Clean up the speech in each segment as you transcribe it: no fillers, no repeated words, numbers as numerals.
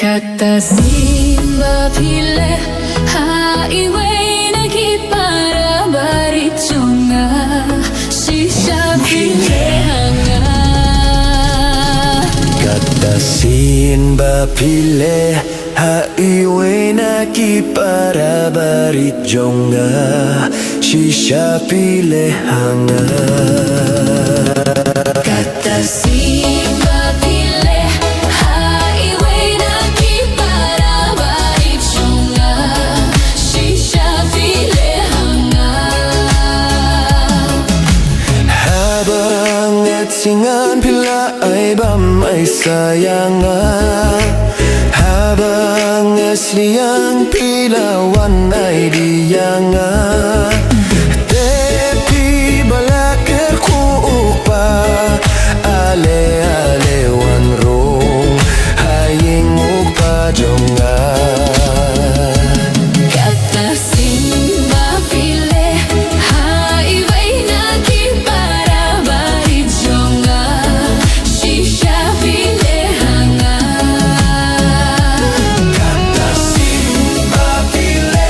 Katta Sien bapile highway nagipara baritunga sisa pilehanga. Katta Sien bapile highway nagipara baritunga sisa pilehanga. Katta Sien bapile highway nagipara baritunga sisa pilehanga. Habang etsingan pila ay bam ay sayanga, habang esliang pilawan ay diyanga. Tepi balaker ku upa ale ale wan rong haying upa jonga. Katta Sien bapile highway nagipara baritunga sisa pilehanga. Katta Sien bapile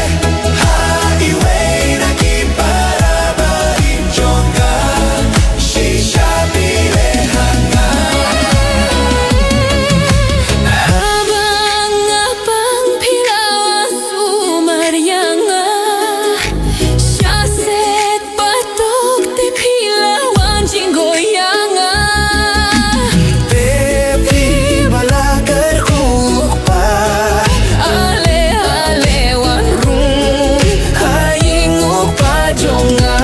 highway nagipara baritunga sisa pilehanga. Habang apang pilawan sumaryanga Syaset batok ti pilawan jinggoyanga. Tepi balaker ku upa Ale ale wan rung haying upa jonga.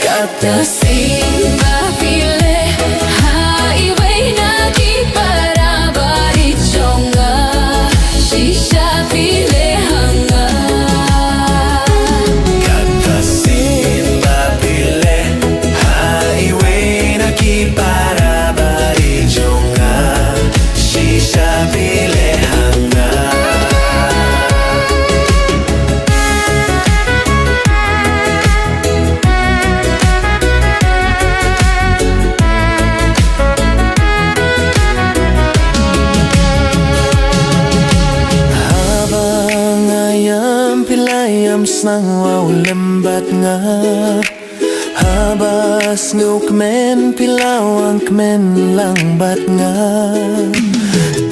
Katta Sien bapile highway nagipara baritunga sisa pilehanga. Katta Sien bapile highway nagipara baritunga sisa pilehanga. Habang ayam pilayam snang wow lembat nga, habas ngukmen pilawang kmen langbat nga.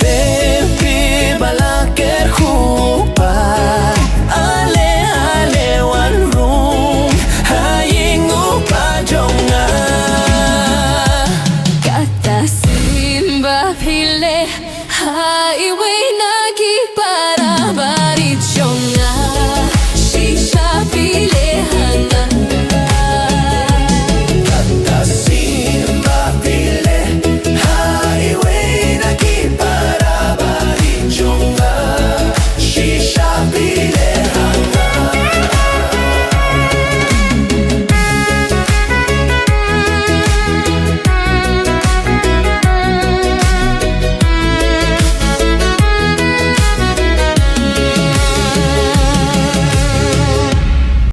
Tepi balaker hupa ale ale wan rung haying upa jonga. Katta Sien bapile highway nagipara